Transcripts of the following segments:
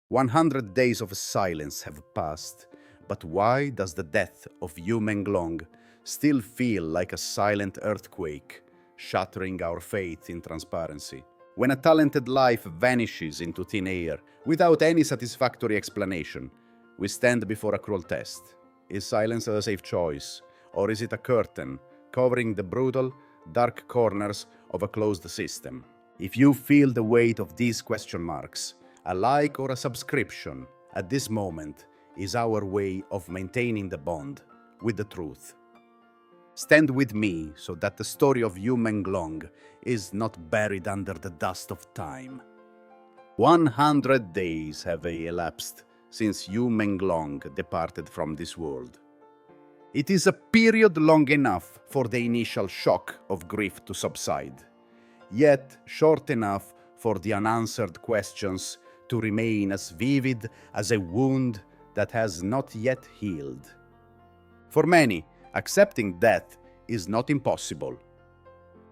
100 days of silence have passed, but why does the death of Yu Menglong still feel like a silent earthquake, shattering our faith in transparency? When a talented life vanishes into thin air without any satisfactory explanation, we stand before a cruel test. Is silence a safe choice, or is it a curtain covering the brutal, dark corners of a closed system? If you feel the weight of these question marks, a like or a subscription at this moment is our way of maintaining the bond with the truth. Stand with me so that the story of Yu Menglong is not buried under the dust of time. 100 days have elapsed since Yu Menglong departed from this world. It is a period long enough for the initial shock of grief to subside, yet short enough for the unanswered questions to remain as vivid as a wound that has not yet healed. For many, accepting death is not impossible.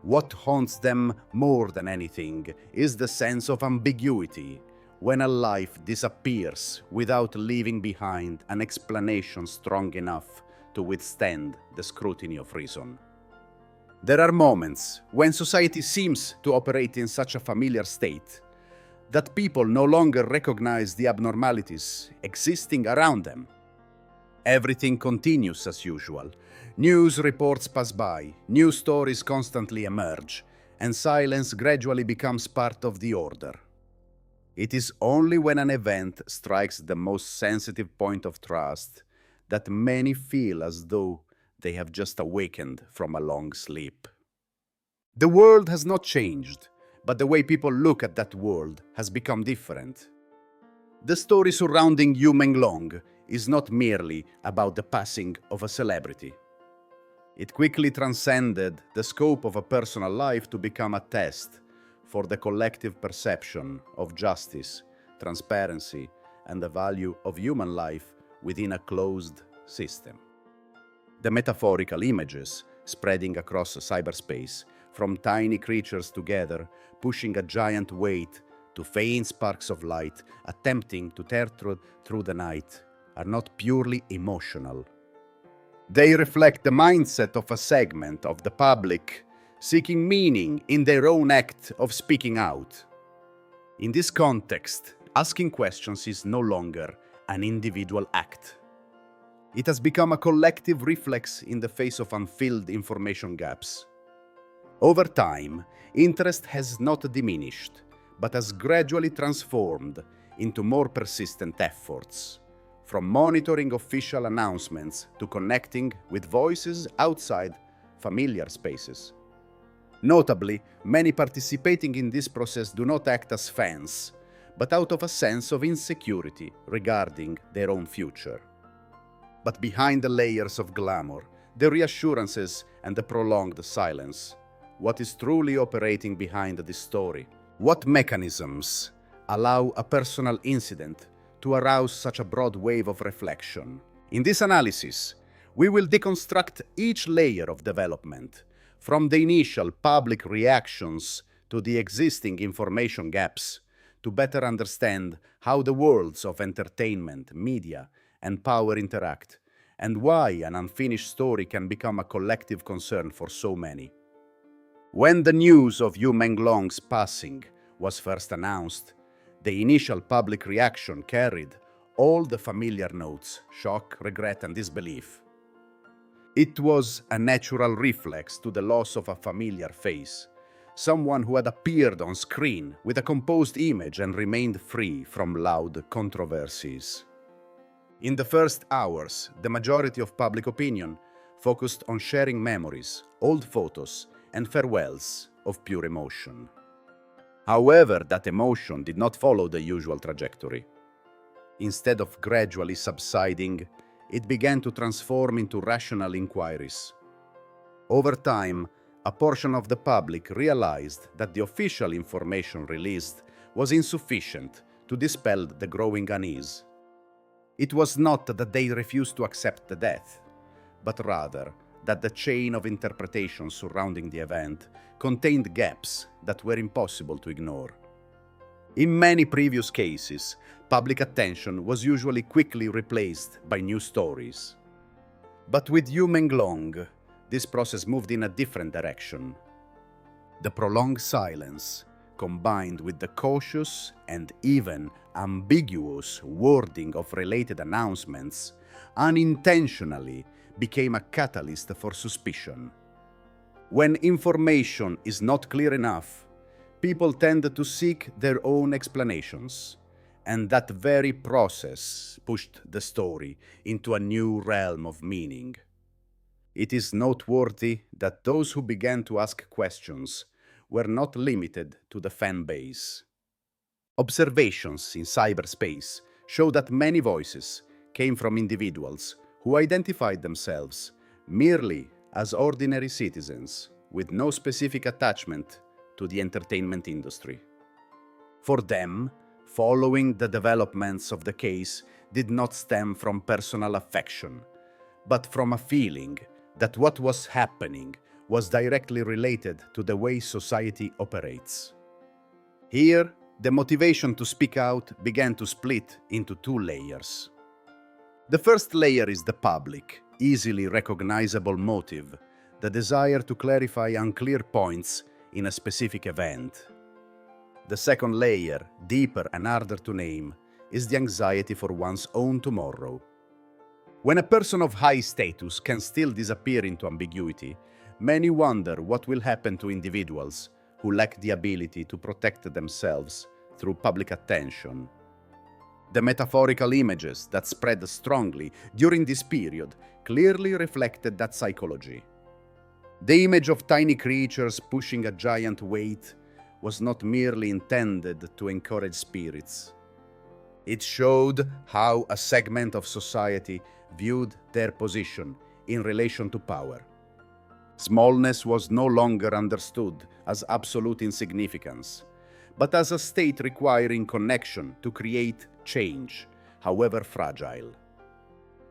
What haunts them more than anything is the sense of ambiguity when a life disappears without leaving behind an explanation strong enough to withstand the scrutiny of reason. There are moments when society seems to operate in such a familiar state that people no longer recognize the abnormalities existing around them. Everything continues as usual. News reports pass by, new stories constantly emerge, and silence gradually becomes part of the order. It is only when an event strikes the most sensitive point of trust that many feel as though they have just awakened from a long sleep. The world has not changed, but the way people look at that world has become different. The story surrounding Yu Menglong is not merely about the passing of a celebrity. It quickly transcended the scope of a personal life to become a test for the collective perception of justice, transparency, and the value of human life within a closed system. The metaphorical images spreading across cyberspace, from tiny creatures together, pushing a giant weight, to faint sparks of light attempting to tear through the night, are not purely emotional. They reflect the mindset of a segment of the public seeking meaning in their own act of speaking out. In this context, asking questions is no longer an individual act. It has become a collective reflex in the face of unfilled information gaps. Over time, interest has not diminished, but has gradually transformed into more persistent efforts, from monitoring official announcements to connecting with voices outside familiar spaces. Notably, many participating in this process do not act as fans, but out of a sense of insecurity regarding their own future. But behind the layers of glamour, the reassurances and the prolonged silence, what is truly operating behind this story? What mechanisms allow a personal incident to arouse such a broad wave of reflection? In this analysis, we will deconstruct each layer of development, from the initial public reactions to the existing information gaps, to better understand how the worlds of entertainment, media, and power interact, and why an unfinished story can become a collective concern for so many. When the news of Yu Menglong's passing was first announced, the initial public reaction carried all the familiar notes: shock, regret, and disbelief. It was a natural reflex to the loss of a familiar face, someone who had appeared on screen with a composed image and remained free from loud controversies. In the first hours, the majority of public opinion focused on sharing memories, old photos, and farewells of pure emotion. However, that emotion did not follow the usual trajectory. Instead of gradually subsiding, it began to transform into rational inquiries. Over time, a portion of the public realized that the official information released was insufficient to dispel the growing unease. It was not that they refused to accept the death, but rather that the chain of interpretations surrounding the event contained gaps that were impossible to ignore. In many previous cases, public attention was usually quickly replaced by new stories. But with Yu Menglong, this process moved in a different direction. The prolonged silence, combined with the cautious and even ambiguous wording of related announcements, unintentionally became a catalyst for suspicion. When information is not clear enough, people tend to seek their own explanations, and that very process pushed the story into a new realm of meaning. It is noteworthy that those who began to ask questions were not limited to the fan base. Observations in cyberspace show that many voices came from individuals who identified themselves merely as ordinary citizens with no specific attachment to the entertainment industry. For them, following the developments of the case did not stem from personal affection, but from a feeling that what was happening was directly related to the way society operates. Here, the motivation to speak out began to split into two layers. The first layer is the public, easily recognizable motive, the desire to clarify unclear points in a specific event. The second layer, deeper and harder to name, is the anxiety for one's own tomorrow. When a person of high status can still disappear into ambiguity, many wonder what will happen to individuals who lack the ability to protect themselves through public attention. The metaphorical images that spread strongly during this period clearly reflected that psychology. The image of tiny creatures pushing a giant weight was not merely intended to encourage spirits. It showed how a segment of society viewed their position in relation to power. Smallness was no longer understood as absolute insignificance, but as a state requiring connection to create change, however fragile.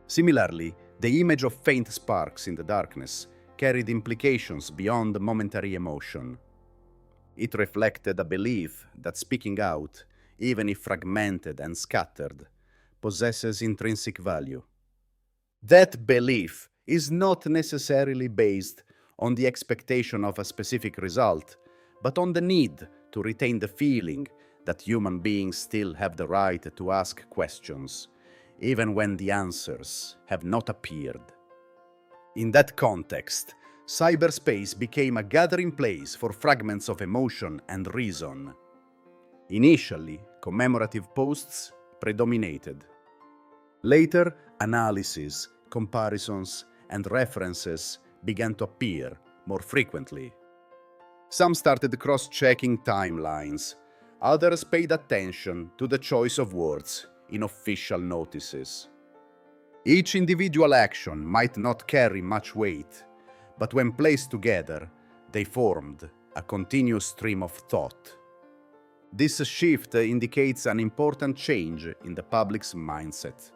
Similarly, the image of faint sparks in the darkness carried implications beyond momentary emotion. It reflected a belief that speaking out, even if fragmented and scattered, possesses intrinsic value. That belief is not necessarily based on the expectation of a specific result, but on the need to retain the feeling that human beings still have the right to ask questions, even when the answers have not appeared. In that context, cyberspace became a gathering place for fragments of emotion and reason. Initially, commemorative posts predominated. Later, analysis, comparisons, and references began to appear more frequently. Some started cross-checking timelines. Others paid attention to the choice of words in official notices. Each individual action might not carry much weight, but when placed together, they formed a continuous stream of thought. This shift indicates an important change in the public's mindset.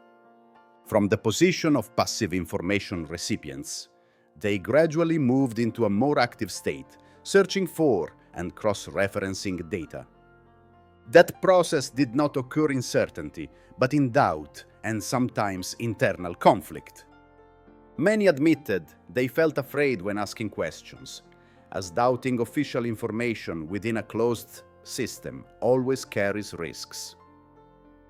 From the position of passive information recipients, they gradually moved into a more active state, searching for and cross-referencing data. That process did not occur in certainty, but in doubt and sometimes internal conflict. Many admitted they felt afraid when asking questions, as doubting official information within a closed system always carries risks.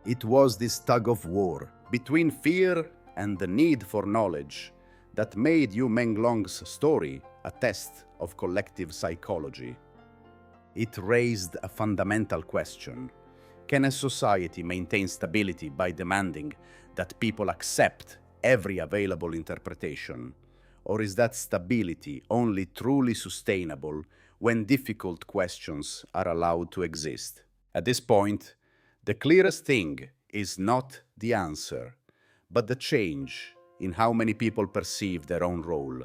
It was this tug-of-war between fear and the need for knowledge that made Yu Menglong's story a test of collective psychology. It raised a fundamental question. Can a society maintain stability by demanding that people accept every available interpretation? Or is that stability only truly sustainable when difficult questions are allowed to exist? At this point, the clearest thing is not the answer, but the change in how many people perceive their own role.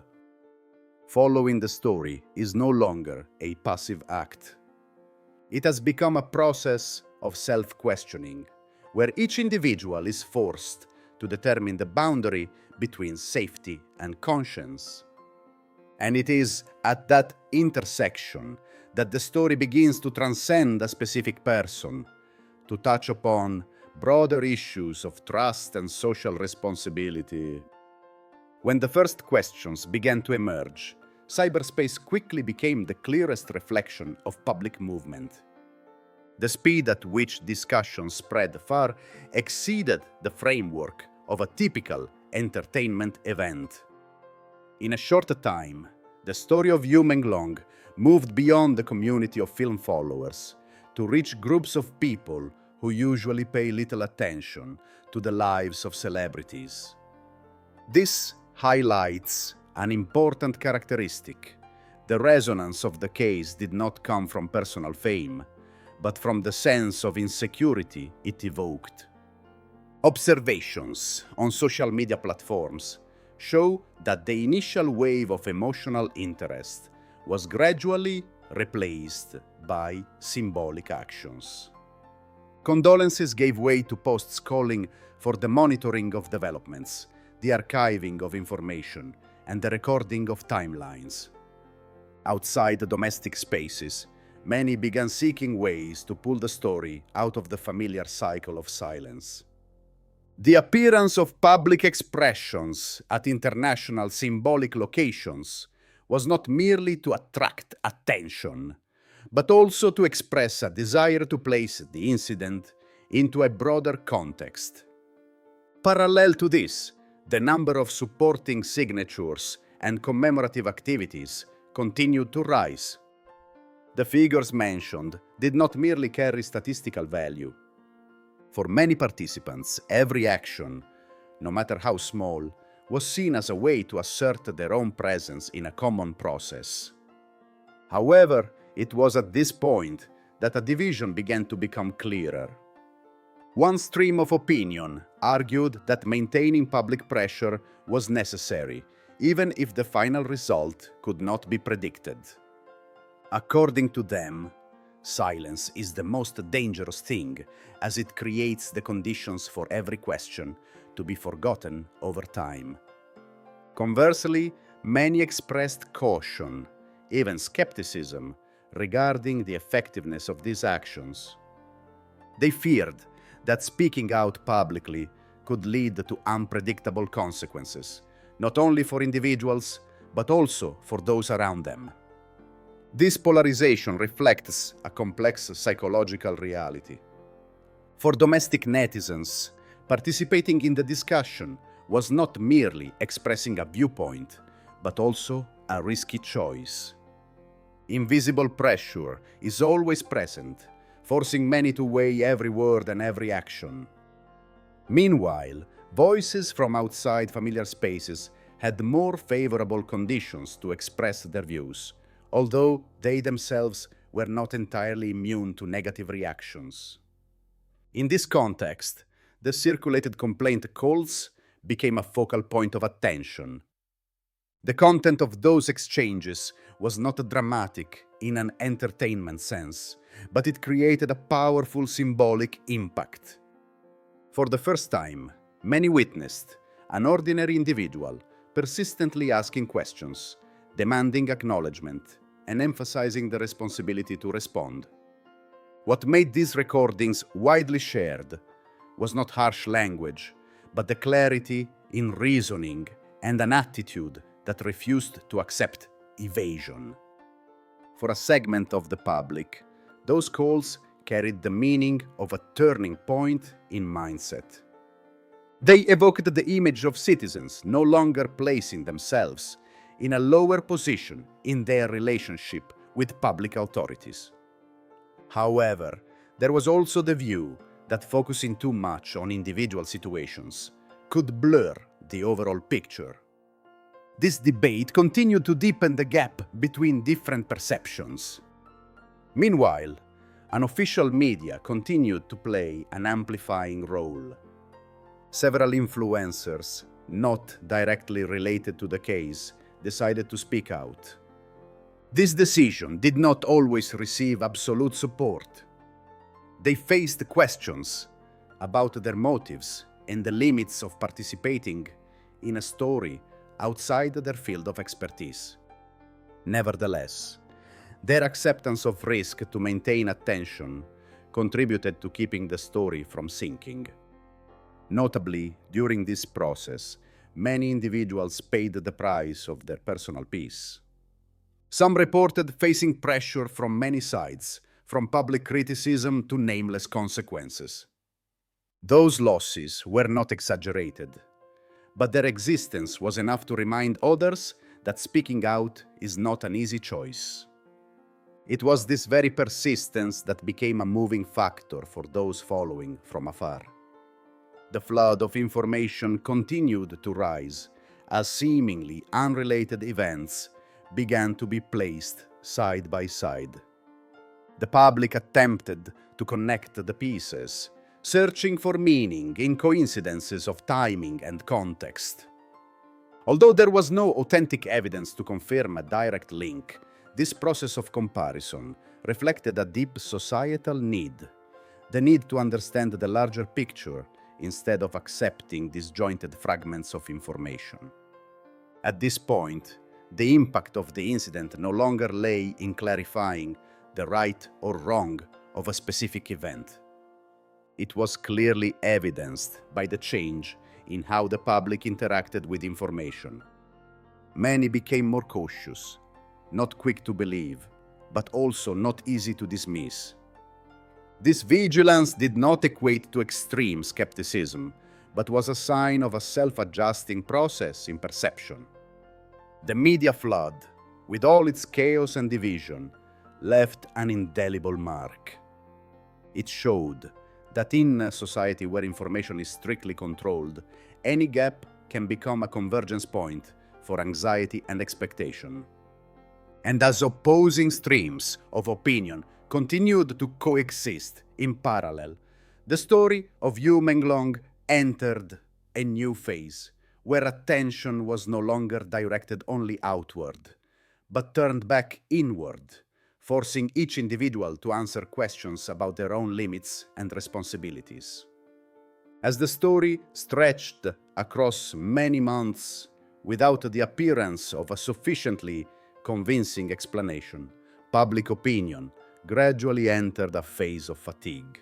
Following the story is no longer a passive act. It has become a process of self-questioning, where each individual is forced to determine the boundary between safety and conscience. And it is at that intersection that the story begins to transcend a specific person to touch upon broader issues of trust and social responsibility. When the first questions began to emerge, cyberspace quickly became the clearest reflection of public movement. The speed at which discussions spread far exceeded the framework of a typical entertainment event. In a short time, the story of Yu Menglong moved beyond the community of film followers to reach groups of people who usually pay little attention to the lives of celebrities. This highlights an important characteristic. The resonance of the case did not come from personal fame, but from the sense of insecurity it evoked. Observations on social media platforms show that the initial wave of emotional interest was gradually replaced by symbolic actions. Condolences gave way to posts calling for the monitoring of developments, the archiving of information, and the recording of timelines. Outside the domestic spaces, many began seeking ways to pull the story out of the familiar cycle of silence. The appearance of public expressions at international symbolic locations was not merely to attract attention, but also to express a desire to place the incident into a broader context. Parallel to this, the number of supporting signatures and commemorative activities continued to rise. The figures mentioned did not merely carry statistical value. For many participants, every action, no matter how small, was seen as a way to assert their own presence in a common process. However, it was at this point that a division began to become clearer. One stream of opinion argued that maintaining public pressure was necessary, even if the final result could not be predicted. According to them, silence is the most dangerous thing, as it creates the conditions for every question to be forgotten over time. Conversely, many expressed caution, even skepticism, regarding the effectiveness of these actions. They feared that speaking out publicly could lead to unpredictable consequences, not only for individuals, but also for those around them. This polarization reflects a complex psychological reality. For domestic netizens, participating in the discussion was not merely expressing a viewpoint, but also a risky choice. Invisible pressure is always present, forcing many to weigh every word and every action. Meanwhile, voices from outside familiar spaces had more favorable conditions to express their views, although they themselves were not entirely immune to negative reactions. In this context, the circulated complaint calls became a focal point of attention. The content of those exchanges was not dramatic in an entertainment sense, but it created a powerful symbolic impact. For the first time, many witnessed an ordinary individual persistently asking questions, demanding acknowledgement, and emphasizing the responsibility to respond. What made these recordings widely shared was not harsh language, but the clarity in reasoning and an attitude that refused to accept evasion. For a segment of the public, those calls carried the meaning of a turning point in mindset. They evoked the image of citizens no longer placing themselves in a lower position in their relationship with public authorities. However, there was also the view that focusing too much on individual situations could blur the overall picture. This debate continued to deepen the gap between different perceptions. Meanwhile, unofficial media continued to play an amplifying role. Several influencers, not directly related to the case, decided to speak out. This decision did not always receive absolute support. They faced questions about their motives and the limits of participating in a story outside their field of expertise. Nevertheless, their acceptance of risk to maintain attention contributed to keeping the story from sinking. Notably, during this process, many individuals paid the price of their personal peace. Some reported facing pressure from many sides, from public criticism to nameless consequences. Those losses were not exaggerated, but their existence was enough to remind others that speaking out is not an easy choice. It was this very persistence that became a moving factor for those following from afar. The flood of information continued to rise as seemingly unrelated events began to be placed side by side. The public attempted to connect the pieces, searching for meaning in coincidences of timing and context. Although there was no authentic evidence to confirm a direct link, this process of comparison reflected a deep societal need, the need to understand the larger picture instead of accepting disjointed fragments of information. At this point, the impact of the incident no longer lay in clarifying the right or wrong of a specific event. It was clearly evidenced by the change in how the public interacted with information. Many became more cautious, not quick to believe, but also not easy to dismiss. This vigilance did not equate to extreme skepticism, but was a sign of a self-adjusting process in perception. The media flood, with all its chaos and division, left an indelible mark. It showed that in a society where information is strictly controlled, any gap can become a convergence point for anxiety and expectation. And as opposing streams of opinion continued to coexist in parallel, the story of Yu Menglong entered a new phase, where attention was no longer directed only outward, but turned back inward, forcing each individual to answer questions about their own limits and responsibilities. As the story stretched across many months without the appearance of a sufficiently convincing explanation, public opinion gradually entered a phase of fatigue.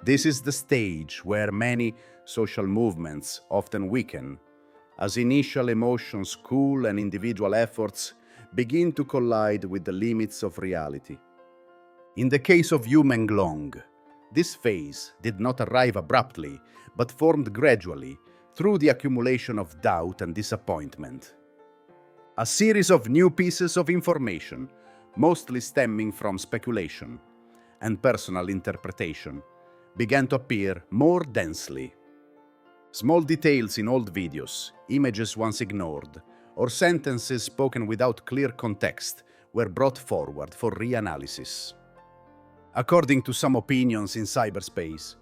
This is the stage where many social movements often weaken, as initial emotions cool and individual efforts begin to collide with the limits of reality. In the case of Yu Menglong, this phase did not arrive abruptly, but formed gradually through the accumulation of doubt and disappointment. A series of new pieces of information, mostly stemming from speculation and personal interpretation, began to appear more densely. Small details in old videos, images once ignored, or sentences spoken without clear context were brought forward for reanalysis. According to some opinions in cyberspace,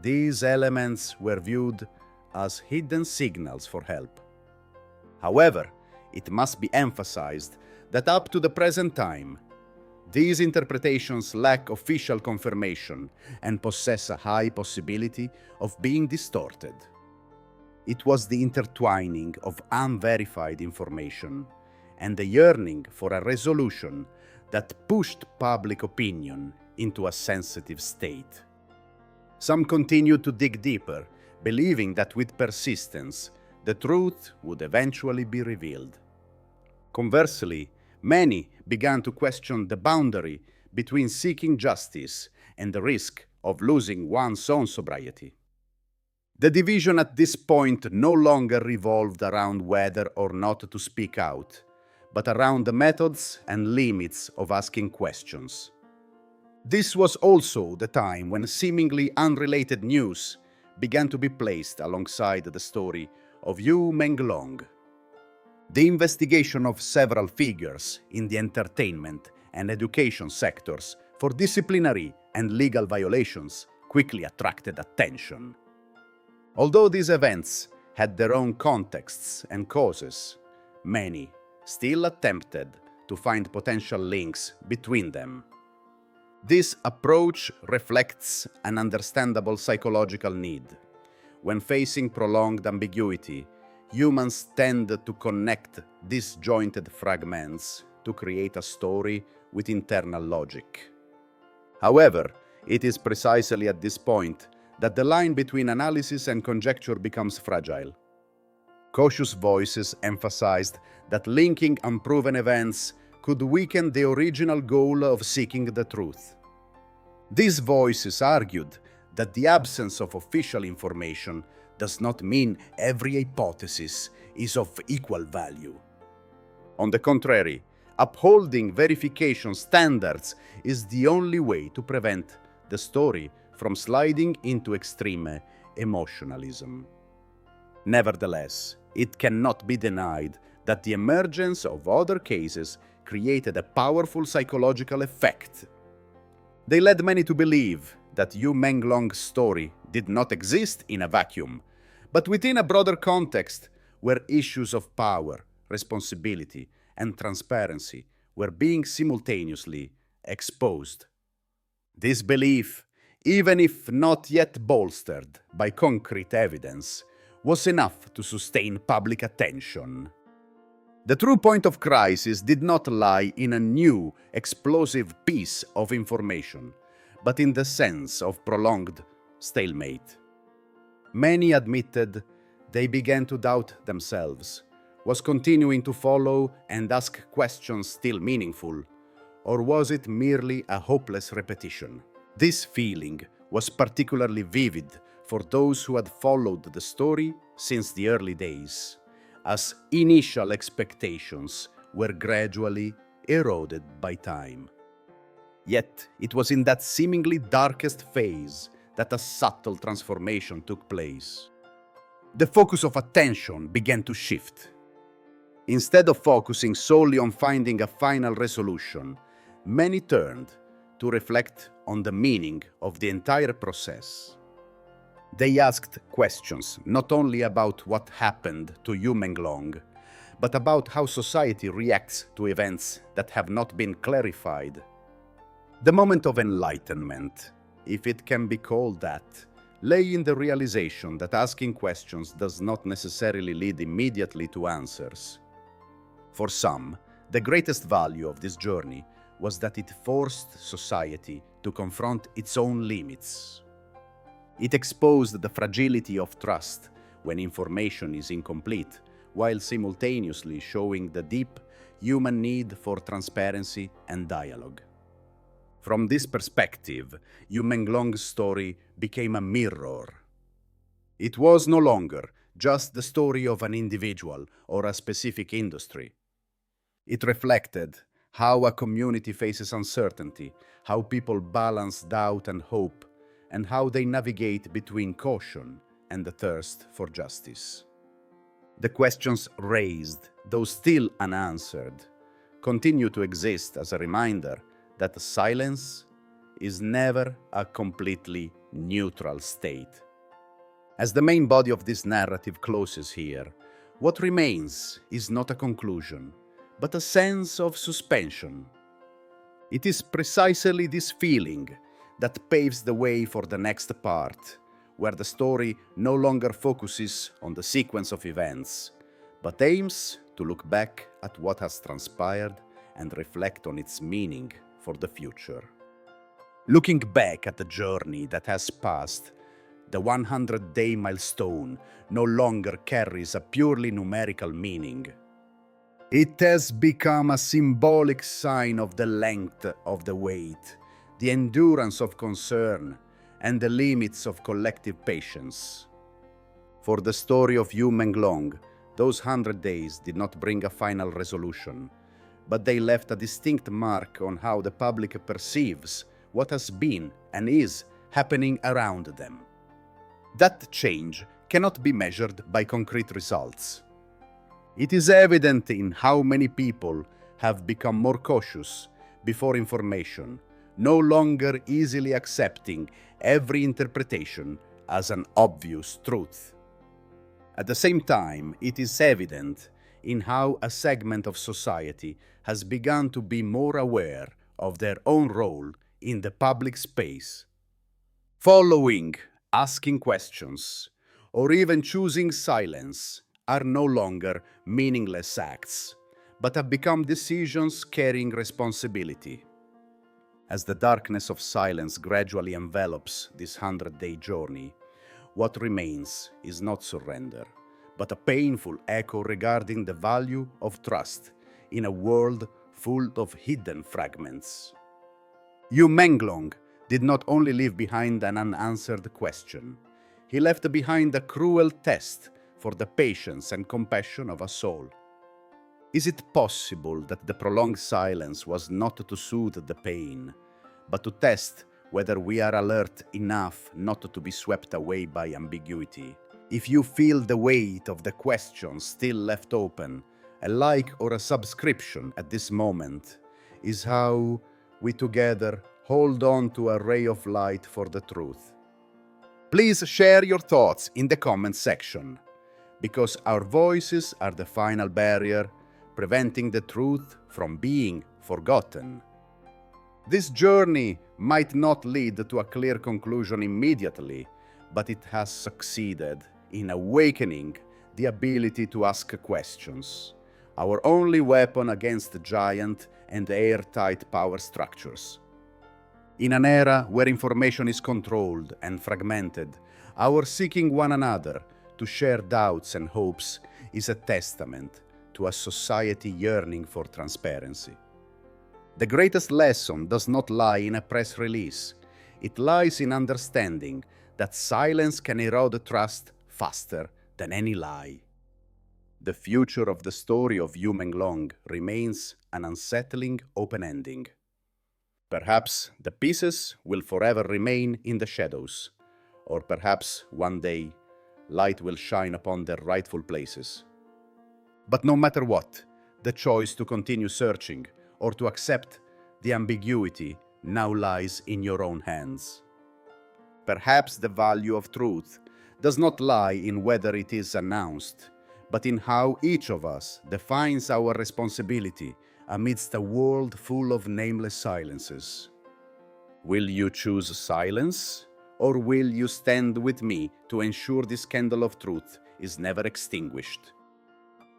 these elements were viewed as hidden signals for help. However, it must be emphasized that up to the present time, these interpretations lack official confirmation and possess a high possibility of being distorted. It was the intertwining of unverified information and the yearning for a resolution that pushed public opinion into a sensitive state. Some continued to dig deeper, believing that with persistence, the truth would eventually be revealed. Conversely, many began to question the boundary between seeking justice and the risk of losing one's own sobriety. The division at this point no longer revolved around whether or not to speak out, but around the methods and limits of asking questions. This was also the time when seemingly unrelated news began to be placed alongside the story of Yu Menglong. The investigation of several figures in the entertainment and education sectors for disciplinary and legal violations quickly attracted attention. Although these events had their own contexts and causes, many still attempted to find potential links between them. This approach reflects an understandable psychological need. When facing prolonged ambiguity, humans tend to connect disjointed fragments to create a story with internal logic. However, It is precisely at this point that the line between analysis and conjecture becomes fragile. Cautious voices emphasized that linking unproven events could weaken the original goal of seeking the truth. These voices argued that the absence of official information does not mean every hypothesis is of equal value. On the contrary, upholding verification standards is the only way to prevent the story from sliding into extreme emotionalism. Nevertheless, it cannot be denied that the emergence of other cases created a powerful psychological effect. They led many to believe that Yu Menglong's story did not exist in a vacuum, but within a broader context where issues of power, responsibility, and transparency were being simultaneously exposed. This belief, even if not yet bolstered by concrete evidence, was enough to sustain public attention. The true point of crisis did not lie in a new, explosive piece of information, but in the sense of prolonged stalemate. Many admitted they began to doubt themselves. Was continuing to follow and ask questions still meaningful, or was it merely a hopeless repetition? This feeling was particularly vivid for those who had followed the story since the early days, as initial expectations were gradually eroded by time. Yet, it was in that seemingly darkest phase that a subtle transformation took place. The focus of attention began to shift. Instead of focusing solely on finding a final resolution, many turned to reflect on the meaning of the entire process. They asked questions not only about what happened to Yu Menglong, but about how society reacts to events that have not been clarified. The moment of enlightenment, if it can be called that, lay in the realization that asking questions does not necessarily lead immediately to answers. For some, the greatest value of this journey was that it forced society to confront its own limits. It exposed the fragility of trust when information is incomplete, while simultaneously showing the deep human need for transparency and dialogue. From this perspective, Yu Menglong's story became a mirror. It was no longer just the story of an individual or a specific industry. It reflected how a community faces uncertainty, how people balance doubt and hope, and how they navigate between caution and the thirst for justice. The questions raised, though still unanswered, continue to exist as a reminder that silence is never a completely neutral state. As the main body of this narrative closes here, what remains is not a conclusion, but a sense of suspension. It is precisely this feeling that paves the way for the next part, where the story no longer focuses on the sequence of events, but aims to look back at what has transpired and reflect on its meaning for the future. Looking back at the journey that has passed, the 100-day milestone no longer carries a purely numerical meaning. It has become a symbolic sign of the length of the wait, the endurance of concern, and the limits of collective patience. For the story of Yu Menglong, those 100 days did not bring a final resolution, but they left a distinct mark on how the public perceives what has been and is happening around them. That change cannot be measured by concrete results. It is evident in how many people have become more cautious before information, no longer easily accepting every interpretation as an obvious truth. At the same time, it is evident in how a segment of society has begun to be more aware of their own role in the public space. Following, asking questions, or even choosing silence are no longer meaningless acts, but have become decisions carrying responsibility. As the darkness of silence gradually envelops this 100-day journey, what remains is not surrender, but a painful echo regarding the value of trust in a world full of hidden fragments. Yu Menglong did not only leave behind an unanswered question, he left behind a cruel test for the patience and compassion of a soul. Is it possible that the prolonged silence was not to soothe the pain, but to test whether we are alert enough not to be swept away by ambiguity? If you feel the weight of the question still left open, a like or a subscription at this moment is how we together hold on to a ray of light for the truth. Please share your thoughts in the comment section, because our voices are the final barrier preventing the truth from being forgotten. This journey might not lead to a clear conclusion immediately, but it has succeeded in awakening the ability to ask questions, our only weapon against giant and airtight power structures. In an era where information is controlled and fragmented, our seeking one another to share doubts and hopes is a testament to a society yearning for transparency. The greatest lesson does not lie in a press release. It lies in understanding that silence can erode trust faster than any lie. The future of the story of Yu Menglong remains an unsettling open ending. Perhaps the pieces will forever remain in the shadows, or perhaps one day light will shine upon their rightful places. But no matter what, the choice to continue searching or to accept the ambiguity now lies in your own hands. Perhaps the value of truth does not lie in whether it is announced, but in how each of us defines our responsibility amidst a world full of nameless silences. Will you choose silence, or will you stand with me to ensure this candle of truth is never extinguished?